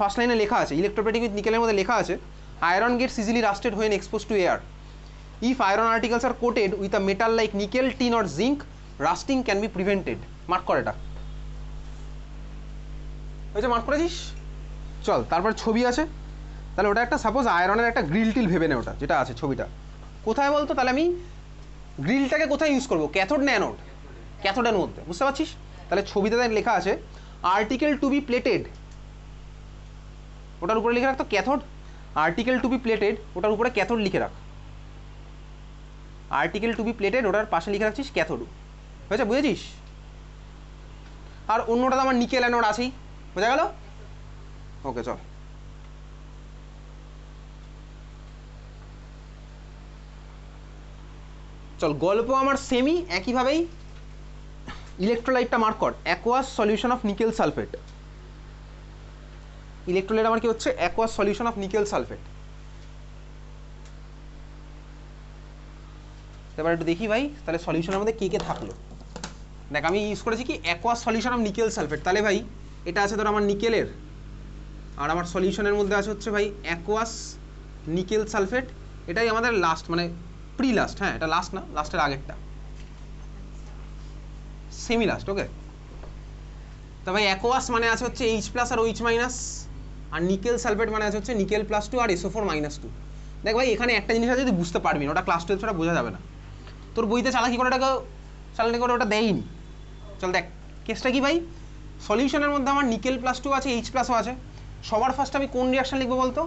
First লাইনে লেখা আছে ইলেকট্রোপ্লেটিং উইথ নিকেলের মধ্যে লেখা আছে iron gets easily rusted when expose to air if iron articles are coated with a metal like nickel tin or zinc rusting can be prevented. Mark করে এটা হয়েছে, mark করেছিস? চল তারপর ছবি আছে, তাহলে ওটা একটা সাপোজ আয়রনের একটা গ্রিল টিল ভেবে নে, ওটা যেটা আছে ছবিটা কোথায় বলতো, তাহলে আমি গ্রিলটাকে কোথায় ইউজ করবো, ক্যাথোড না অ্যানোড? ক্যাথোডের মধ্যে, বুঝতে পারছিস? তাহলে ছবিতে লেখা আছে আর্টিকেল টু বি প্লেটেড, ওটার উপরে লিখে রাখতো cathode, article to be plated ওটার উপরে ক্যাথোড লিখে রাখ, আর্টিকেল টু বি প্লেটেড ওটার পাশে লিখে রাখছিস ক্যাথোড। হয়েছে, বুঝেছিস? আর অন্যটা তো আমার নিকেল অ্যানোড আছেই, বোঝা গেল? ওকে চল চল গল্প আমার সেমি একইভাবেই ইলেকট্রোলাইটটা মার্ক কর, aqueous solution of nickel sulphate. Electrolyte আমার কি হচ্ছে? Aqueous solution of nickel sulphate. এবার একটু দেখি ভাই তাহলে সলিউশনের মধ্যে কে কে থাকলো। দেখ আমি ইউজ করেছি কি aqueous solution of nickel sulphate, তাহলে ভাই এটা আছে ধর আমার নিকেলের, আর আমার সলিউশনের মধ্যে আছে হচ্ছে ভাই অ্যাকোয়াস নিকেল সালফেট, এটাই আমাদের লাস্ট মানে প্রি লাস্ট, হ্যাঁ এটা লাস্ট না, লাস্টের আগেরটা সেমি লাস্ট। ওকে, তা ভাই অ্যাকোয়াস মানে আছে হচ্ছে এইচ প্লাস আর ওইচ মাইনাস, আর নিকেল সালফেট মানে আছে হচ্ছে নিকেল প্লাস 2 আর SO4 -2। দেখ ভাই এখানে একটা জিনিস আছে, তুই বুঝতে পারবি না, ওটা ক্লাস 12 ছাড়া বোঝা যাবে না, তোর বইতে চালাকি করে ওটা দেয়নি। চল দেখ কেসটা কি ভাই, সলিউশনের মধ্যে আমার নিকেল প্লাস 2 আছে, এইচ প্লাসও আছে। সবার ফার্স্ট আমি কোন রিয়াকশন লিখবো বলতো?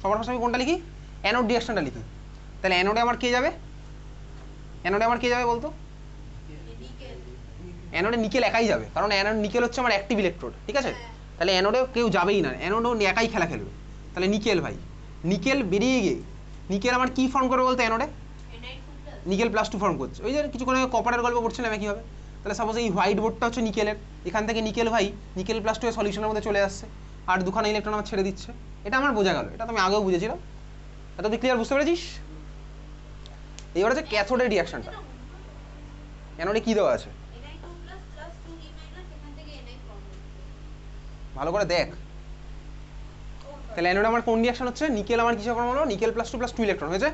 সবার ফার্স্ট আমি কোনটা লিখি? অ্যানোড রিয়াকশনটা লিখি। তাহলে অ্যানোডে আমার কে যাবে? অ্যানোডে আমার কে যাবে বলতো? অ্যানোডে নিকেল একাই যাবে, কারণ অ্যানোড নিকেল হচ্ছে আমার অ্যাক্টিভ ইলেকট্রোড, ঠিক আছে? তাহলে অ্যানোডে কেউ যাবেই না, অ্যানোডও একাই খেলা খেলবে। তাহলে নিকেল ভাই, নিকেল বেরিয়ে গিয়ে নিকেল আমার কি ফর্ম করবে বলতো? অ্যানোডে নিকেল প্লাস 2 ফর্ম করছে। ওই যে কিছুক্ষণ আগে কপারের গল্প করছিলাম একইভাবে। তাহলে সাপোজ এই হোয়াইট বোর্ডটা হচ্ছে নিকেলের, এখান থেকে নিকেল ভাই নিকেল প্লাস 2 এর সলিউশনের মধ্যে চলে আসছে, আর দুখানা ইলেকট্রন আমার ছেড়ে দিচ্ছে। এটা আমার বোঝা গেল, এটা তো আমি আগেও বুঝেছিলাম। এটা তুই ক্লিয়ার বুঝতে পেরেছিস? এইবার হচ্ছে ক্যাথোডের রিয়াকশনটা। অ্যানোডে কি দেওয়া আছে ভালো করে দেখ। তাহলে অ্যানোডে আমার কোন রিয়াকশন হচ্ছে? নিকেল আমার কিসে ফর্ম হলো? নিকেল প্লাস 2 প্লাস 2 ইলেকট্রন হয়েছে।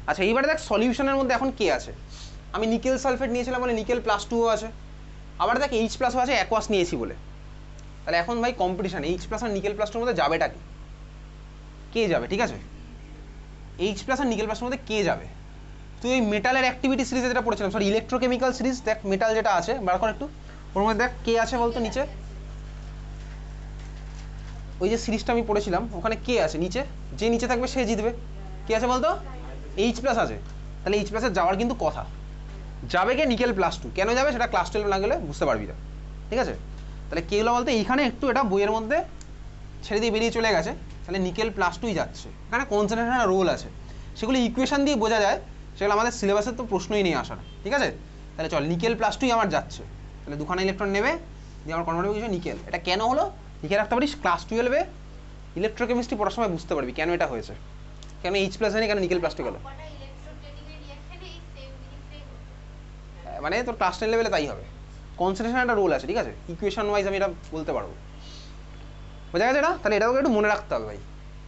আচ্ছা এইবারে দেখ সলিউশনের মধ্যে এখন কে আছে? আমি নিকেল সালফেট নিয়েছিলাম বলে নিকেল প্লাস 2ও আছে, আবার দেখ এইচ প্লাসও আছে অ্যাকোয়াস নিয়েছি বলে। তাহলে এখন ভাই কম্পিটিশন, এইচ প্লাস আর নিকেল প্লাস 2 এর মধ্যে যাবেটা কি? কে যাবে? ঠিক আছে, এইচ প্লাস আর নিকেল প্লাস 2 এর মধ্যে কে যাবে? তুই ওই মেটালের অ্যাক্টিভিটি সিরিজে যেটা পড়েছিলাম, সরি ইলেকট্রোকেমিক্যাল সিরিজ, দেখ মেটাল যেটা আছে বার কর একটু, ওর মধ্যে দেখ কে আছে বলতো নিচে? ওই যে সিরিজটা আমি পড়েছিলাম ওখানে কে আছে নিচে? যে নিচে থাকবে সে জিতবে। কে আছে বলতো? এইচ প্লাস আছে। তাহলে এইচ প্লাসের যাওয়ার কিন্তু কথা, যাবে কে? Nickel plus 2। কেন যাবে সেটা ক্লাস 12 না গেলে বুঝতে পারবি না, ঠিক আছে? তাহলে কে হলো বলতে এইখানে একটু এটা বইয়ের মধ্যে ছেড়ে দিয়ে বেরিয়ে চলে গেছে, তাহলে নিকেল প্লাস 2ই যাচ্ছে। এখানে কনসেন্ট্রেশন রোল আছে, সেগুলো ইকুয়েশন দিয়ে বোঝা যায়, সেগুলো আমাদের সিলেবাসের তো প্রশ্নই নেই আসার, ঠিক আছে? তাহলে চল নিকেল প্লাস 2ই আমার যাচ্ছে, তাহলে দুখানা ইলেকট্রন নেবে দিয়ে আমার কনভার্ট হবে কিছু নিকেল। এটা কেন হলো লিখে রাখতে পারিস, ক্লাস 12-এ ইলেকট্রোকেমিস্ট্রি পড়ার সময় বুঝতে পারবি কেন এটা হয়েছে, কেন এইচ প্লাস হয়নি, কেন নিকেল প্লাস 2 গেল। মানে তোর ক্লাস 10 লেভেলে তাই হবে, কনসেন্ট্রেশন একটা রোল আছে, ঠিক আছে? ইকুয়েশন ওয়াইজ আমি এটা বলতে পারবো, বোঝা গেছে এটা? তাহলে এটাও একটু মনে রাখতে হবে ভাই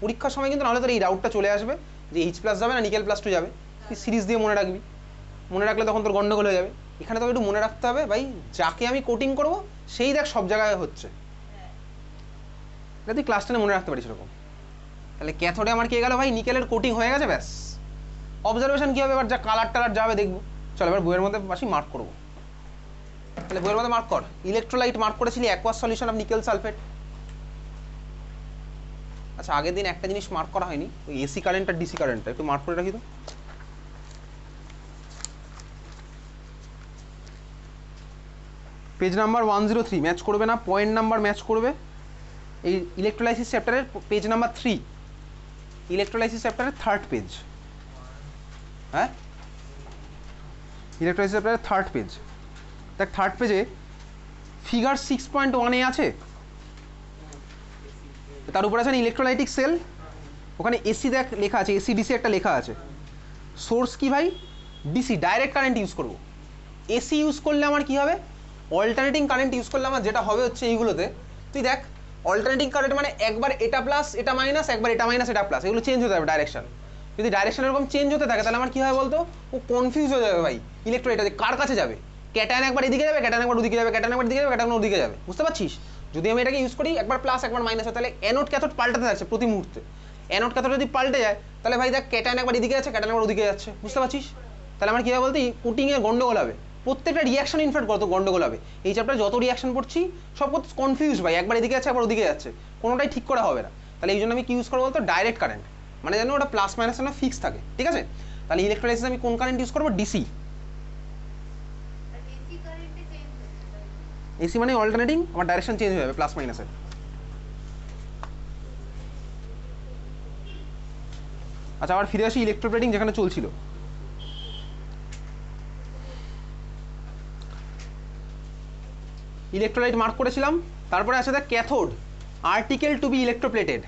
পরীক্ষার সময়, কিন্তু নাহলে তোর এই ডাউটটা চলে আসবে যে এইচ প্লাস যাবে না নিকেল প্লাস 2 যাবে। তুই সিরিজ দিয়ে মনে রাখবি, মনে রাখলে তখন তোর গন্ডগোল হয়ে যাবে। এখানে তোকে একটু মনে রাখতে হবে ভাই যাকে আমি কোটিং করবো সেই দেখ সব জায়গায় হচ্ছে, তুই ক্লাস 10-এ মনে রাখতে পারিস এরকম। তাহলে ক্যাথোডে আমার কে গেল ভাই? নিকেলের কোটিং হয়ে গেছে, ব্যাস। অবজারভেশন কী হবে এবার? যা কালার টালার যাবে দেখবো। চল এবার বইয়ের মধ্যে আসি, মার্ক করবো। তাহলে বইয়ের মধ্যে মার্ক কর, ইলেকট্রোলাইট মার্ক করেছিলি aqueous solution of nickel sulphate. আচ্ছা আগের দিন একটা জিনিস মার্ক করা হয়নি, ওই এসি কারেন্ট আর ডিসি কারেন্টটা একটু মার্ক করে রাখি তো। পেজ নাম্বার 103 ম্যাচ করবে না, পয়েন্ট নাম্বার ম্যাচ করবে। এই ইলেকট্রোলাইসিস চ্যাপ্টারের পেজ নাম্বার 3, ইলেকট্রোলাইসিস চ্যাপ্টারের 3rd পেজ, হ্যাঁ ইলেকট্রোলাইসিস চ্যাপ্টারের 3rd পেজ। দেখ 3rd পেজে ফিগার 6.1-এ আছে, তার উপর আছে ইলেকট্রোলাইটিক সেল, ওখানে এসি দেখ লেখা আছে, এসি ডিসি একটা লেখা আছে। সোর্স কি ভাই? ডিসি, ডাইরেক্ট কারেন্ট ইউজ করবো। এসি ইউজ করলে আমার কি হবে? অল্টারনেটিং কারেন্ট ইউজ করলে আমার যেটা হবে হচ্ছে এইগুলোতে, তুই দেখ অল্টারনেটিং কারেন্ট মানে একবার এটা প্লাস এটা মাইনাস, একবার এটা মাইনাস এটা প্লাস, এগুলো চেঞ্জ হতে হবে ডাইরেকশন। যদি ডাইরেকশন এরকম চেঞ্জ হতে থাকে তাহলে আমার কি হয় বলতো, ও কনফিউজ হয়ে যাবে ভাই ইলেকট্রোড এটা কার কাছে যাবে, ক্যাটায়ন একবার এদিকে যাবে, ক্যাটায়ন একবার ওদিকে যাবে, ক্যাটায়ন একবার এদিকে যাবে, ক্যাটায়ন ওদিকে যাবে, বুঝতে পারছিস? যদি আমি এটাকে ইউজ করি একবার প্লাস একবার মাইনাস হয়, তাহলে অ্যানোড ক্যাথোড পাল্টাতে থাকছে প্রতি মুহূর্তে। অ্যানোড ক্যাথোড যদি পাল্টে যায় তাহলে ভাই দেখ ক্যাটায়ন একবার এদিকে যাচ্ছে, ক্যাটায়ন একবার ওদিকে যাচ্ছে, বুঝতে পারছিস? তাহলে আমার কি হবে বলতে কোটিংয়ে গন্ডগোল হবে, প্রত্যেকটা রিয়াকশন ইনফ্যাক্ট কত গন্ডগোল হবে। এই চ্যাপ্টারে যত রিয়াকশন পড়ছি সব কনফিউজ ভাই, একবার এদিকে যাচ্ছে একবার ওদিকে যাচ্ছে, কোনোটাই ঠিক করা হবে না। তাহলে এই জন্য আমি কি ইউজ করবো বলতো, ডাইরেক্ট কারেন্ট, মানে যেন ওটা প্লাস মাইনাস যেন ফিক্স থাকে, ঠিক আছে? তাহলে ইলেকট্রোলাইসিস আমি কোন কারেন্ট ইউজ করবো, ডিসি। এসি মানে অল্টারনেটিং, আমার ডাইরেকশন চেঞ্জ হয়ে যাবে প্লাস মাইনাসের। আচ্ছা আবার ফিরে আসি ইলেকট্রোপ্লেটিং যেখানে চলছিল। ইলেকট্রোলাইট মার্ক করেছিলাম, তারপরে আছে the cathode article to be electroplated.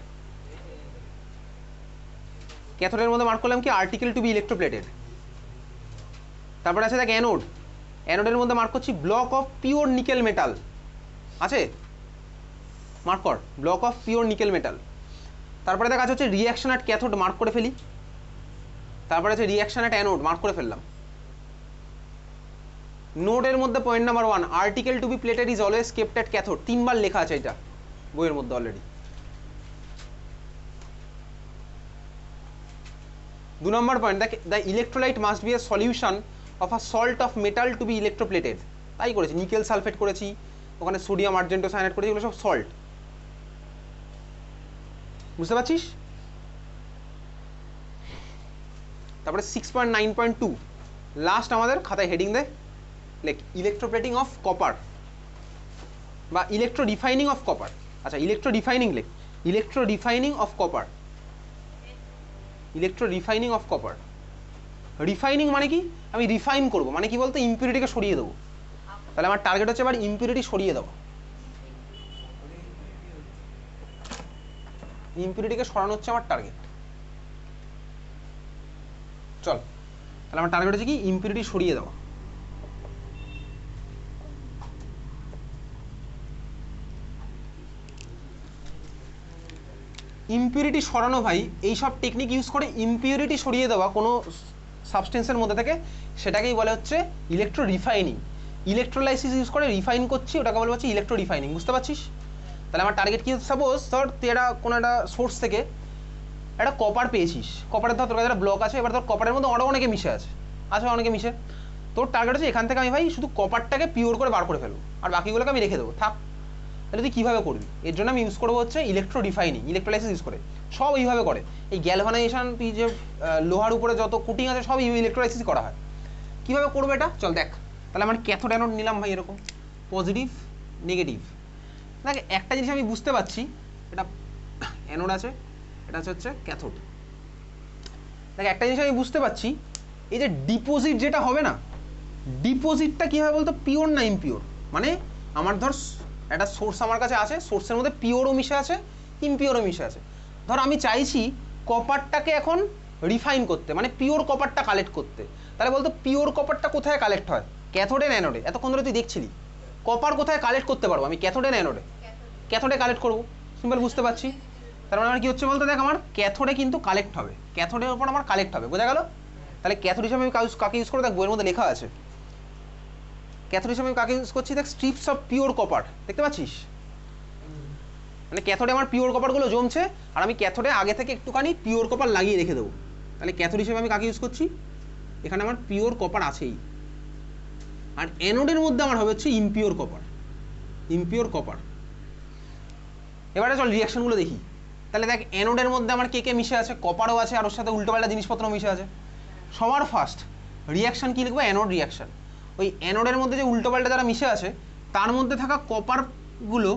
ক্যাথোডের মধ্যে মার্ক করলাম কি, আর্টিকেল টু বি ইলেকট্রোপ্লেটেড। তারপরে আছে দেখ অ্যানোড, অ্যানোডের মধ্যে মার্ক করছি block of pure nickel metal, আছে মার্ক কর block of pure nickel metal. তারপরে দেখা হচ্ছে রিয়াকশন অ্যাট ক্যাথোড, মার্ক করে ফেলি। তারপরে আছে রিয়াকশন অ্যাট অ্যানোড, মার্ক করে ফেললাম। নোডের মধ্যে point number 1, article to be plated is always kept at cathode, 3 বার লেখা আছে এটা বইয়ের মধ্যে already. 2 number point, the electrolyte must be a solution of a salt of metal to be electroplated. তাই করেছি, নিকেল সালফেট করেছি, ওখানে সোডিয়াম আর্জেন্টো সায়ানাইড করেছি, এগুলো সব সল্ট, বুঝতে পারছিস? তারপরে 6.9.2 লাস্ট আমাদের খাতায় হেডিং দেয়, লাইক ইলেকট্রোপ্লেটিং অফ কপার বা ইলেকট্রো রিফাইনিং অফ কপার। আচ্ছা ইলেকট্রো রিফাইনিং লেখ, electro refining of copper, electro refining of copper. Refining মানে কি, আমি রিফাইন করব, মানে কি বলতো, ইম্পিউরিটিকে সরিয়ে দেবো। তাহলে আমার টার্গেট হচ্ছে এবার ইম্পিউরিটি সরিয়ে দেবো, ইম্পিউরিটিকে সরানো হচ্ছে আমার টার্গেট। চল তাহলে আমার টার্গেট হচ্ছে কি, ইম্পিউরিটি সরিয়ে দেওয়া। ইম্পিউরিটি সরানো ভাই, এইসব টেকনিক ইউজ করে ইম্পিউরিটি সরিয়ে দেওয়া কোনো সাবস্টেন্সের মধ্যে থেকে, সেটাকেই বলে হচ্ছে ইলেকট্রো রিফাইনিং। ইলেকট্রোলাইসিস ইউজ করে রিফাইন করছি, ওটাকে বলে হচ্ছে ইলেকট্রো রিফাইনিং, বুঝতে পারছিস? তাহলে আমার টার্গেট কি, সাপোজ ধর তুই একটা কোনো একটা সোর্স থেকে একটা কপার পেয়েছিস, কপারের ধর তোর কাছে একটা ব্লক আছে, এবার ধর কপারের মধ্যে আরও অনেকে মিশে আছে, অনেকে মিশে, তোর টার্গেট হচ্ছে এখান থেকে আমি ভাই শুধু কপারটাকে পিওর করে বার করে ফেলবো, আর বাকিগুলোকে আমি রেখে দেবো থাক। তাহলে তুই কীভাবে করবি, এর জন্য আমি ইউজ করবো হচ্ছে ইলেকট্রো রিফাইনিং, ইলেকট্রোলাইসিস ইউজ করে। সব এইভাবে করে, এই গ্যালভানাইজেশন, তুই যে লোহার উপরে যত কোটিং আছে সব ইলেকট্রোলাইসিস করা হয়। কীভাবে করবো এটা চল দেখ। তাহলে আমার ক্যাথোড অ্যানোড নিলাম ভাই, এরকম পজিটিভ নেগেটিভ। দেখ একটা জিনিস আমি বুঝতে পারছি, এটা অ্যানোড আছে, এটা হচ্ছে ক্যাথোড। দেখ একটা জিনিস আমি বুঝতে পারছি, এই যে ডিপোজিট যেটা হবে না, ডিপোজিটটা কী হবে বলতো, পিওর না ইমপিওর। মানে আমার ধর একটা সোর্স আমার কাছে আছে, সোর্সের মধ্যে পিওরও মিশে আছে, ইমপিওরও মিশে আছে। ধর আমি চাইছি কপারটাকে এখন রিফাইন করতে, মানে পিওর কপারটা কালেক্ট করতে। তাহলে বলতো পিওর কপারটা কোথায় কালেক্ট হয়, ক্যাথোডে না অ্যানোডে? এতক্ষণ ধরে তুই দেখছিলি কপার কোথায় কালেক্ট করতে পারবো আমি, ক্যাথোডে না অ্যানোডে? ক্যাথোডে কালেক্ট করবো, সিম্পল, বুঝতে পারছি। তার মানে আমার কি হচ্ছে বলতো, দেখ আমার ক্যাথোডে কিন্তু কালেক্ট হবে, ক্যাথোডের উপর আমার কালেক্ট হবে, বোঝা গেল? তাহলে ক্যাথোড হিসেবে আমি কাকে ইউজ করবো, দেখ বইয়ের মধ্যে লেখা আছে। ক্যাথোড হিসেবে আমি কাকে ইউজ করছি, দেখ স্ট্রিপস অফ পিওর কপার, দেখতে পাচ্ছিস? মানে ক্যাথোডে আমার পিওর কপারগুলো জমছে, আর আমি ক্যাথোডে আগে থেকে একটুখানি পিওর কপার লাগিয়ে রেখে দেবো। তাহলে ক্যাথোড হিসেবে আমি কাকে ইউজ করছি, এখানে আমার পিওর কপার আছেই। আর অ্যানোডের মধ্যে আমার হবে হচ্ছে ইমপিওর কপার, ইমপিওর কপার। এবারে চল রিয়াকশনগুলো দেখি। তাহলে দেখ অ্যানোডের মধ্যে আমার কে কে মিশে আছে, কপারও আছে, আর ওর সাথে উল্টোপাল্টা জিনিসপত্র মিশে আছে। সবার ফার্স্ট রিয়াকশন কি লিখবো, অ্যানোড রিয়াকশন। ওই অ্যানোডের মধ্যে যে উল্টোপাল্টা যারা মিশে আছে তার মধ্যে থাকা কপারগুলো,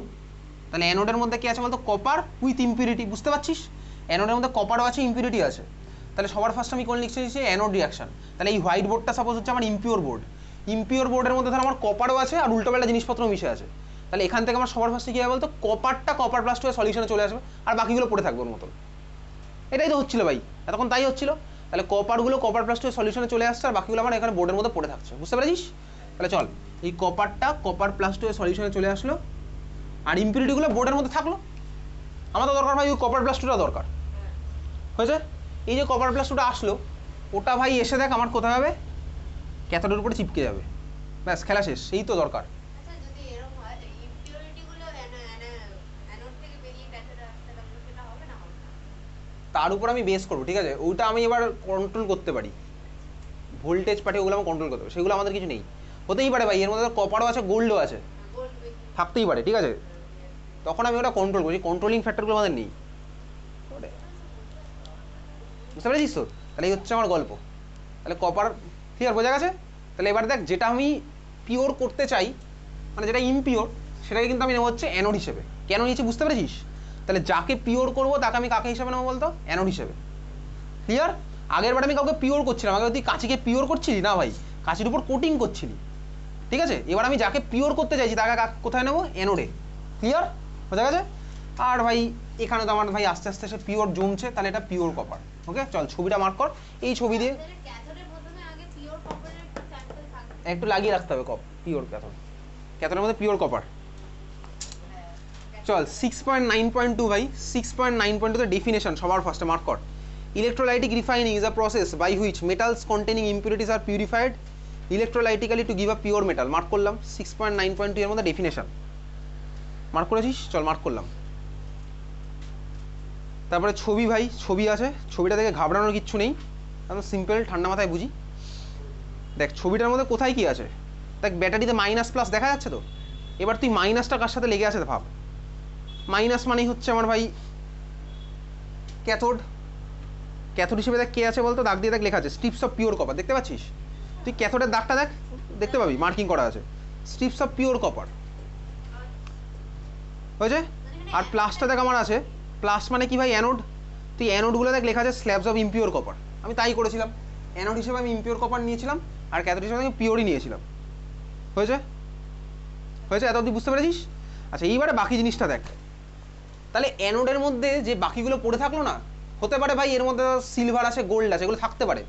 তাহলে অ্যানোডের মধ্যে কি আছে বলতো, কপার উইথ ইম্পিউরিটি, বুঝতে পারছিস? অ্যানোডের মধ্যে কপারও আছে, ইম্পিউরিটি আছে। তাহলে সবার ফার্স্ট আমি কোন লিখছি, অ্যানোড রিয়াকশন। তাহলে এই হোয়াইট বোর্ডটা সাপোজ হচ্ছে আমার ইম্পিওর বোর্ড, ইম্পিওর বোর্ডের মধ্যে ধর আমার কপারও আছে আর উল্টোপাল্টা জিনিসপত্র মিশে আছে। তাহলে এখান থেকে আমার সবার ফার্স্টে কি হবে বলতো, কপারটা কপার প্লাস 2 এর সলিউশনে চলে আসবে, আর বাকিগুলো পড়ে থাকবে ওর মতন। এটাই তো হচ্ছিল ভাই, এতক্ষণ তাই হচ্ছিল। তাহলে কপারগুলো কপার প্লাস 2 এর সলিউশনে চলে আসছে, আর বাকিগুলো আমার এখানে বোর্ডের মধ্যে পড়ে থাকছে, বুঝতে পেরেছিস? তাহলে চল এই কপারটা কপার প্লাস 2 এর সলিউশনে চলে আসলো, আর ইম্পিউরিটিগুলো বোর্ডের মধ্যে থাকলো, আমার তো দরকার ভাই ওই কপার প্লাস টুটা দরকার হয়েছে। এই যে কপার প্লাস টুটা আসলো, ওটা ভাই এসে দেখ আমার কোথায় হবে, ক্যাথোডের উপরে চিপকে যাবে, ব্যাস খেলা শেষ। সেই তো দরকার। তার উপর আমি বেস করবো, ঠিক আছে, ওইটা আমি এবার কন্ট্রোল করতে পারি, ভোল্টেজ পাঠিয়ে ওগুলো আমি কন্ট্রোল করতে পারি, সেগুলো আমাদের কিছু নেই। হতেই পারে ভাই এর মধ্যে কপারও আছে, গোল্ডও আছে, থাকতেই পারে, ঠিক আছে, তখন আমি ওটা কন্ট্রোল করছি, কন্ট্রোলিং ফ্যাক্টরগুলো আমাদের নেই, বুঝতে পেরেছিস তো? তাহলে এই হচ্ছে আমার গল্প। তাহলে কপার ক্লিয়ার, বোঝা গেছে? তাহলে এবার দেখ, যেটা আমি পিওর করতে চাই, মানে যেটা ইমপিওর, সেটাকে কিন্তু আমি নেবো হচ্ছে অ্যানোড হিসেবে। কেন নিয়েছি বুঝতে পেরেছিস? তাহলে যাকে পিওর করবো তাকে আমি কাকে হিসেবে নেবো বলতো? অ্যানোড হিসেবে। ক্লিয়ার? আগের বার আমি কাউকে পিওর করছিলাম, আগে তুই কাঁচিকে পিওর করছিলি না ভাই, কাঁচির উপর কোটিং করছিলি, ঠিক আছে। এবার আমি যাকে পিওর করতে চাইছি তাকে কোথায় নেবো? অ্যানোডে। ক্লিয়ার, বোঝা গেছে? আর ভাই এখানে তো আমার ভাই আস্তে আস্তে সে পিওর জমছে, তাহলে এটা পিওর কপার। ওকে চল ছবিটা মার্ক কর, এই ছবি দিয়ে একটু লাগিয়ে রাখতে হবে পিওর ক্যাথোড, ক্যাথোডের মধ্যে পিওর কপার। চল 6.9.2 ভাই, 6.9.2 তে ডেফিনেশন সবার ফার্স্টে মার্ক কর। Electrolytic refining is a process by which metals containing impurities are purified electrolytically to give a pure metal. Mark করলাম। 6.9.2 এর মধ্যে ডেফিনেশন মার্ক করেছিস? চল মার্ক করলাম। তারপরে ছবি ভাই, ছবি আছে, ছবিটা দেখে ঘাবড়ানোর কিচ্ছু নেই, একদম সিম্পল, ঠান্ডা মাথায় বুঝি। দেখ ছবিটার মধ্যে কোথায় কি আছে, দেখ ব্যাটারিতে মাইনাস প্লাস দেখা যাচ্ছে তো। এবার তুই মাইনাসটা কার সাথে লেগে আছে ভাব, মাইনাস মানেই হচ্ছে আমার ভাই ক্যাথোড। ক্যাথোড হিসেবে দেখ কে আছে বলতো, দাগ দিয়ে দেখ লেখা আছে স্ট্রিপস অফ পিওর কপার, দেখতে পাচ্ছিস? তুই ক্যাথোডের দাগটা দেখ, দেখতে পাবি মার্কিং করা আছে স্ট্রিপস অফ পিওর কপার, হয়েছে। আর প্লাসটা দেখ আমার আছে, প্লাস মানে কি ভাই? অ্যানোড। তুই অ্যানোডগুলো দেখ লেখা আছে স্ল্যাবস অফ ইমপিওর কপার, আমি তাই করেছিলাম, অ্যানোড হিসেবে আমি ইমপিওর কপার নিয়েছিলাম, আর ক্যাথোড হিসেবে আমি পিওরই নিয়েছিলাম, হয়েছে? হয়েছে, এত অবধি বুঝতে পেরেছিস? আচ্ছা এইবারে বাকি জিনিসটা দেখ। তাহলে অ্যানোডের মধ্যে যে বাকিগুলো পড়ে থাকলো না, হতে পারে ভাই এর মধ্যে সিলভার আছে, গোল্ড আছে, এগুলো থাকতে পারে।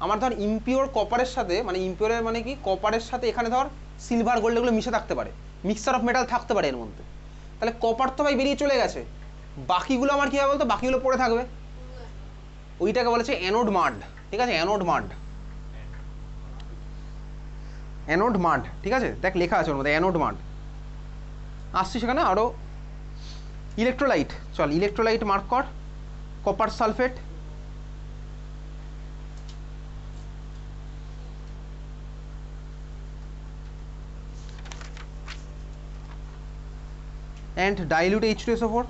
আমার ধর ইমপিওর কপারের সাথে, মানে ইমপিওরের মানে কি, কপারের সাথে এখানে ধর সিলভার গোল্ড এগুলো মিশে থাকতে পারে, মিক্সচার অফ মেটাল থাকতে পারে এর মধ্যে। তাহলে কপার তো ভাই বেরিয়ে চলে গেছে, বাকিগুলো আমার কি হবে বলতো? বাকিগুলো পড়ে থাকবে, ওইটাকে বলেছে অ্যানোড মাড, ঠিক আছে? অ্যানোড মাড, অ্যানোড মাড, ঠিক আছে? দেখ লেখা আছে ওর মধ্যে অ্যানোড মাড। আসছি সেখানে আরও। ইলেকট্রোলাইট, চল ইলেকট্রোলাইট মার্ক কর। Copper sulphate, and dilute H2SO4.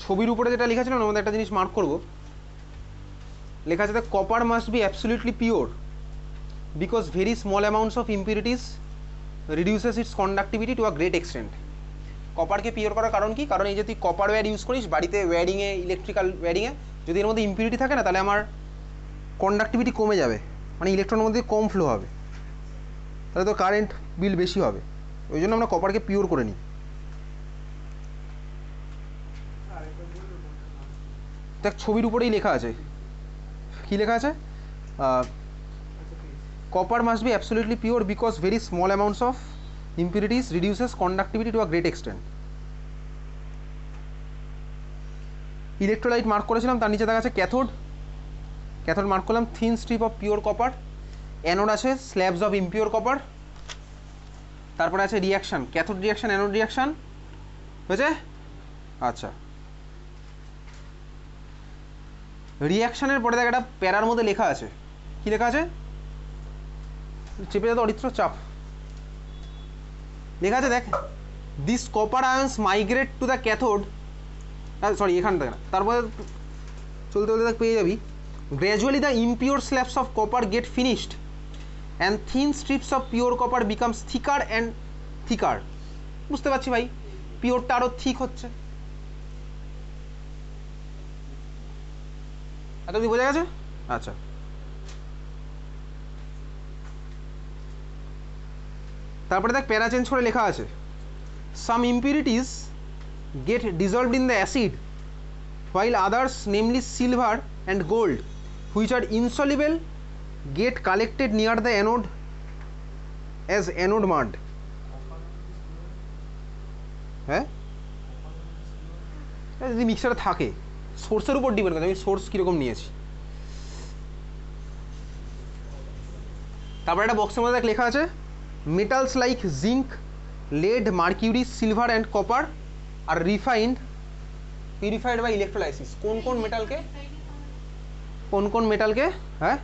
ছবির উপরে যেটা লেখা ছিল না, আমাদের একটা জিনিস মার্ক করব, লেখা আছে copper must be absolutely pure because very small amounts of impurities reduces its conductivity to a great extent. কপারকে পিওর করার কারণ কি? কারণ এই যে তুই কপার ওয়্যার ইউজ করিস বাড়িতে ওয়্যারিংয়ে, ইলেকট্রিক্যাল ওয়্যারিংয়ে, যদি এর মধ্যে ইম্পিউরিটি থাকে না, তাহলে আমার কন্ডাক্টিভিটি কমে যাবে, মানে ইলেকট্রনের মধ্যে কম ফ্লো হবে, তাহলে তো কারেন্ট বিল বেশি হবে। ওই জন্য আমরা কপারকে পিওর করে নিই। দেখ ছবির উপরেই লেখা আছে, কি লেখা আছে? Copper must be absolutely pure because very small amounts of impurities reduces conductivity to a great extent. Electrolyte mark করেছিলাম, তার নিচে দেখা আছে ক্যাথোড, ক্যাথোড মার্ক করলাম thin strip of pure copper. Anode আছে স্ল্যাবস অফ ইমপিওর কপার। তারপরে আছে reaction, cathode reaction, anode reaction, হয়েছে? আচ্ছা, রিয়াকশানের পরে দেখ একটা প্যারার মধ্যে লেখা আছে, কি লেখা আছে? চেপে যাতে অরিত্র চাপ লেখা আছে, দেখ this copper ions migrate to the cathode, sorry এখান থেকে না, তারপরে চলতে চলতে দেখ পেয়ে যাবি, gradually the impure slabs of copper get finished and thin strips of pure copper becomes thicker and thicker. বুঝতে পারছি ভাই, পিওরটা আরও থিক হচ্ছে, এতদিন বোঝা গেছে? আচ্ছা, তারপরে দেখ প্যারা চেঞ্জ করে লেখা আছে সাম impurities get dissolved in the acid, while others, namely silver and gold, which are insoluble, get collected near the anode as anode mud. হ্যাঁ, যদি মিক্সারে থাকে সোর্সের উপর ডিপেন্ড করে আমি সোর্স কীরকম নিয়েছি। তারপর একটা বক্সের মধ্যে লেখা আছে metals like zinc, lead, mercury, silver and copper are refined, purified by electrolysis. কোন কোন মেটালকে হ্যাঁ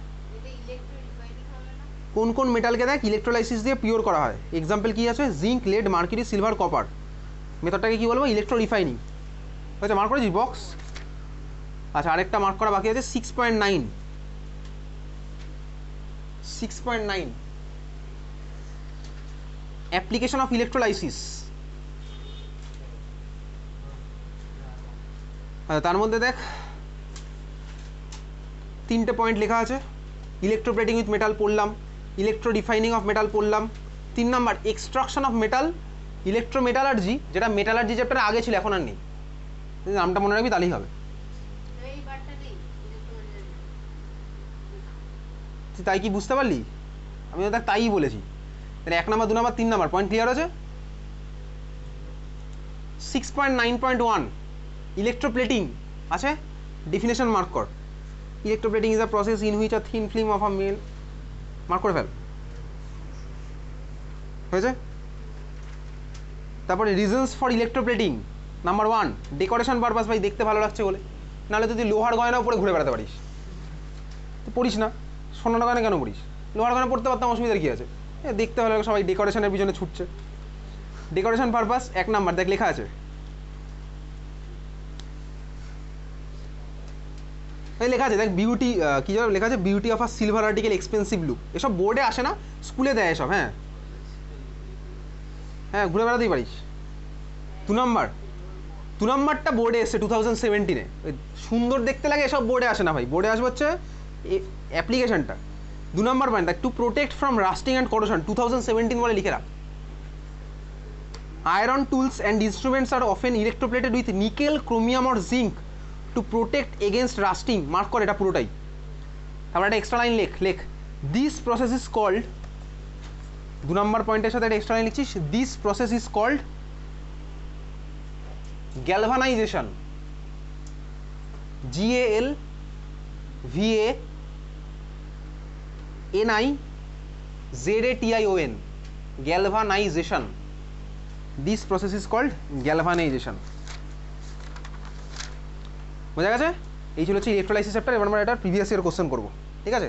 কোন কোন মেটালকে দেখ ইলেকট্রোলাইসিস দিয়ে পিওর করা হয়। এক্সাম্পল কি আছে? Zinc, lead, mercury, silver, copper. মেথডটাকে কি বলবো? Electro refining. হয়েছে, মার্ক করেছিস বক্স? আচ্ছা, আরেকটা মার্ক করা বাকি আছে 6.9। 6.9 অ্যাপ্লিকেশন অফ ইলেকট্রোলাইসিস। তার মধ্যে দেখ 3টে পয়েন্ট লেখা আছে। ইলেকট্রোপ্লেটিং উইথ মেটাল পড়লাম, ইলেকট্রো রিফাইনিং অফ মেটাল পড়লাম। 3 number extraction of metal, electro metallurgy, যেটা মেটালার্জি চ্যাপ্টারে আগে ছিল এখন আর নেই, নামটা মনে রাখবি তাহলেই হবে। তাই কি বুঝতে পারলি? আমি তো দেখ তাই বলেছি। তাহলে 1 number 2 number 3 number point clear আছে। 6.9.1 ইলেকট্রোপ্লেটিং আছে, ডেফিনেশন মার্ক কর। Electroplating is a process in which a thin film of a metal, mark করে ফেল। হয়েছে? তারপরে reasons for electroplating, number 1 decoration purpose, ভাই দেখতে ভালো লাগছে বলে। নাহলে তুই লোহার গয়নাও পরে ঘুরে বেড়াতে পারিস, তুই পড়িস না। সোনার গয়না কেন পড়িস? লোহার গয়না পড়তে পারতাম, অসুবিধার কী আছে? দেখতে ভালো লাগে, সবাই ডেকোরেশনের পিছনে ছুটছে। ডেকোরেশন পারপাস 1 নাম্বার দেখ লেখা আছে। এই লেখা আছে দেখ বিউটি, কী যেন লেখা আছে, beauty of a silver article, expensive look. এসব বোর্ডে আসে না, স্কুলে দেয় এসব। হ্যাঁ হ্যাঁ, ঘুরে বেড়াতেই পারিস। 2 নাম্বারটা বোর্ডে এসছে 2017-এ। সুন্দর দেখতে লাগে এসব বোর্ডে আসে না ভাই, বোর্ডে আসবে হচ্ছে অ্যাপ্লিকেশনটা। 2 নাম্বার পয়েন্ট দেখ, to protect from rusting and corrosion, 2017 বলে লিখে রাখ। Iron tools and instruments are often electroplated with nickel, chromium or zinc to protect against rusting, mark করে এটা পুরোটাই। তারপর একটা এক্সট্রা লাইন লেখ, this process is called, 2 number পয়েন্টের সাথে একটা এক্সট্রা লাইন লিখছিস, this process is called galvanization, GALVANIZATION, galvanization. This process is called galvanization. বোঝা গেছে? এই ছিল হচ্ছে ইলেকট্রোলাইসিস চ্যাপ্টার। এবার আমরা এটা প্রিভিয়াস ইয়ার কোশ্চেন করবো, ঠিক আছে?